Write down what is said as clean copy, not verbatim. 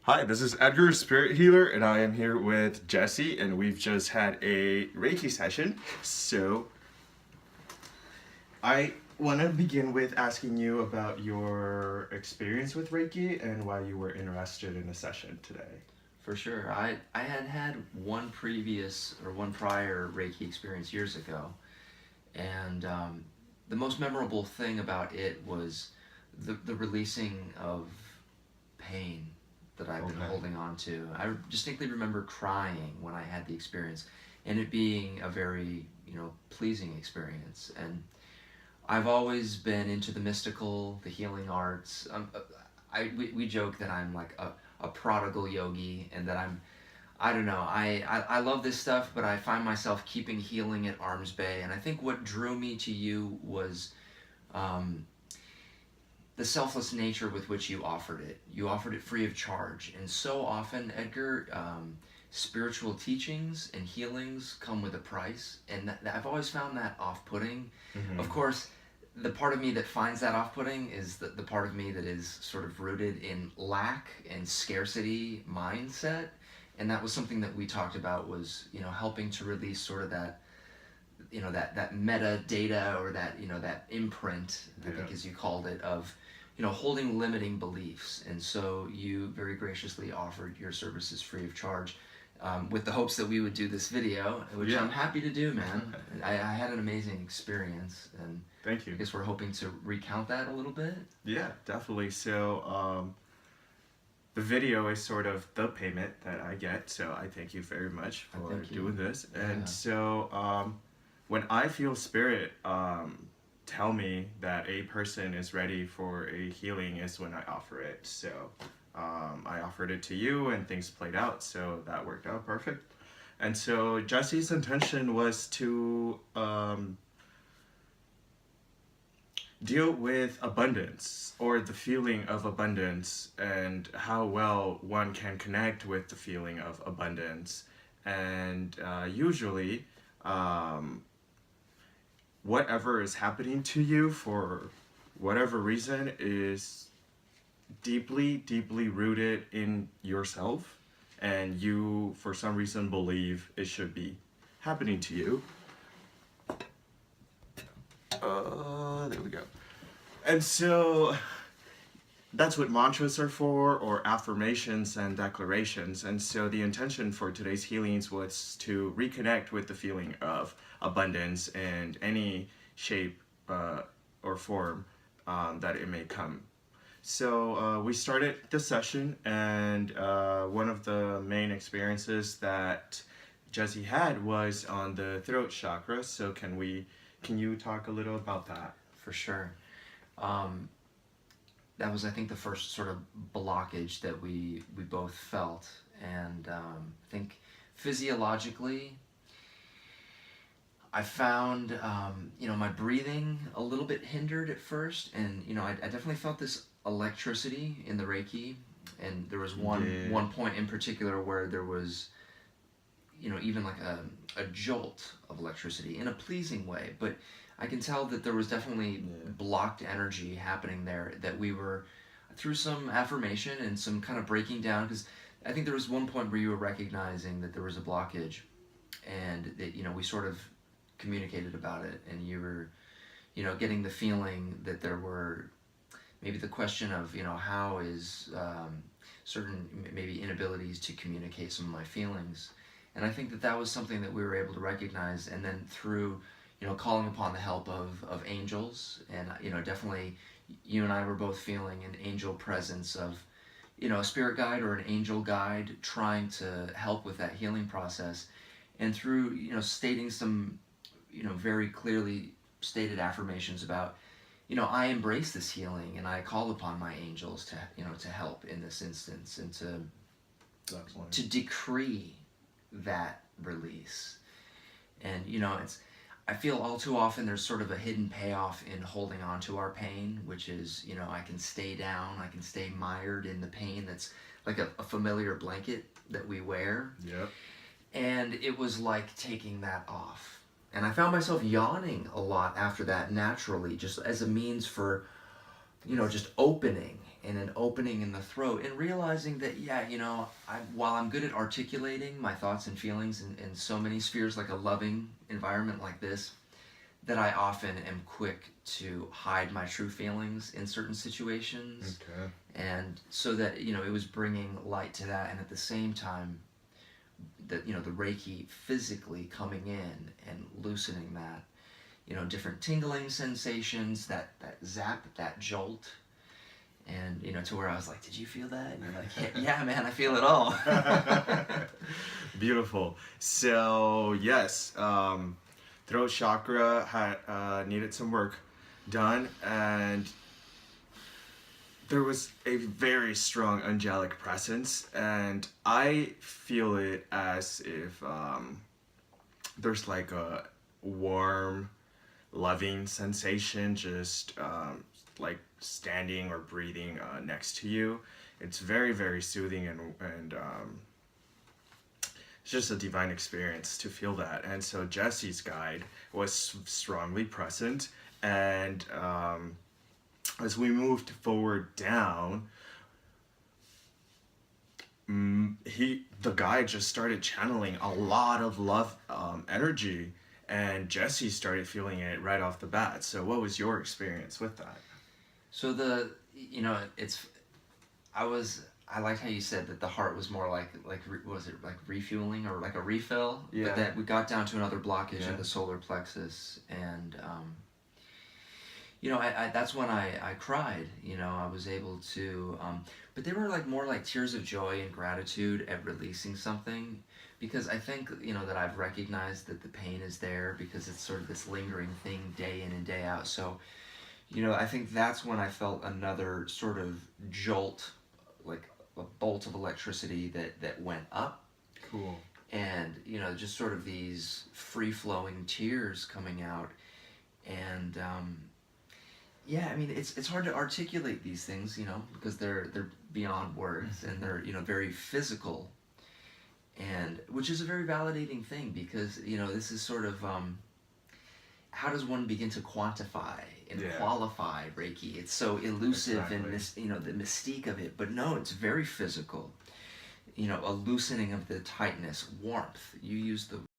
Hi, this is Edgar, Spirit Healer, and I am here with Jesse, and we've just had a Reiki session. So, I want to begin with asking you about your experience with Reiki and why you were interested in the session today. For sure. I had one prior Reiki experience years ago, and the most memorable thing about it was the releasing of pain that I've been Okay. holding on to. I distinctly remember crying when I had the experience, and it being a very pleasing experience. And I've always been into the mystical, the healing arts. We joke that I'm like a prodigal yogi, and that I don't know, I love this stuff, but I find myself keeping healing at arm's bay. And I think what drew me to you was um, the selfless nature with which you offered it. You offered it free of charge. And so often, Edgar, spiritual teachings and healings come with a price. And I've always found that off-putting. Of Mm-hmm. course, the part of me that finds that off-putting is the part of me that is sort of rooted in lack and scarcity mindset. And that was something that we talked about, was helping to release sort of that that metadata, or that imprint, I Yeah. think as you called it, of holding limiting beliefs. And so you very graciously offered your services free of charge, with the hopes that we would do this video, which Yeah. I'm happy to do, man. I had an amazing experience, and Thank I you. guess we're hoping to recount that a little bit. Yeah, definitely. So, the video is sort of the payment that I get, so I thank you very much I for thank you. doing this. And Yeah. so, when I feel spirit tell me that a person is ready for a healing is when I offer it. So, I offered it to you, and things played out, so that worked out perfect. And so, Jesse's intention was to deal with abundance, or the feeling of abundance, and how well one can connect with the feeling of abundance. And usually, um, whatever is happening to you for whatever reason is deeply, deeply rooted in yourself, and you, for some reason, believe it should be happening to you. There we go. And so that's what mantras are for, or affirmations and declarations. And so the intention for today's healings was to reconnect with the feeling of abundance in any shape or form that it may come. So we started the session, and one of the main experiences that Jesse had was on the throat chakra. So can you talk a little about that? For sure. Um, that was, I think, the first sort of blockage that we both felt. And I think physiologically, I found my breathing a little bit hindered at first. And I definitely felt this electricity in the Reiki. And there was Yeah. one point in particular where there was even like a jolt of electricity in a pleasing way. But I can tell that there was definitely Yeah. blocked energy happening there, that we were, through some affirmation and some kind of breaking down, because I think there was one point where you were recognizing that there was a blockage, and that we sort of communicated about it, and you were getting the feeling that there were maybe the question of how is certain maybe inabilities to communicate some of my feelings. And I think that that was something that we were able to recognize, and then through calling upon the help of angels. And definitely you and I were both feeling an angel presence of a spirit guide or an angel guide trying to help with that healing process. And through stating some very clearly stated affirmations about I embrace this healing, and I call upon my angels to to help in this instance, and Definitely. to decree that release. And it's, I feel all too often there's sort of a hidden payoff in holding on to our pain, which is I can stay down, I can stay mired in the pain that's like a familiar blanket that we wear. Yep. And it was like taking that off. And I found myself yawning a lot after that, naturally, just as a means for just opening and an opening in the throat, and realizing that, yeah, you know, while I'm good at articulating my thoughts and feelings in so many spheres, like a loving environment like this, that I often am quick to hide my true feelings in certain situations. Okay. And so that, you know, it was bringing light to that, and at the same time, that, you know, the Reiki physically coming in and loosening that, you know, different tingling sensations, that zap, that jolt, and, you know, to where I was like, did you feel that? And you're like, yeah, man, I feel it all. Beautiful. So yes, throat chakra had needed some work done, and there was a very strong angelic presence, and I feel it as if there's like a warm, loving sensation just like standing or breathing next to you. It's very, very soothing, and it's just a divine experience to feel that. And so Jesse's guide was strongly present, and as we moved forward down, the guy just started channeling a lot of love energy, and Jesse started feeling it right off the bat. So what was your experience with that? So the, you know, I liked how you said that the heart was more was it like refueling or like a refill? Yeah. But that we got down to another blockage Yeah. in the solar plexus, and you know, I that's when I cried. You know, I was able to, but they were like more like tears of joy and gratitude at releasing something, because I think, you know, that I've recognized that the pain is there because it's sort of this lingering thing day in and day out. So, you know, I think that's when I felt another sort of jolt, like a bolt of electricity that went up, Cool. and, you know, just sort of these free flowing tears coming out, and yeah, I mean, it's hard to articulate these things, you know, because they're beyond words, and they're, you know, very physical, and which is a very validating thing, because, you know, this is sort of how does one begin to quantify and Yeah. qualify Reiki? It's so elusive, Exactly. and you know, the mystique of it, but no, it's very physical. You know, a loosening of the tightness, warmth. You use the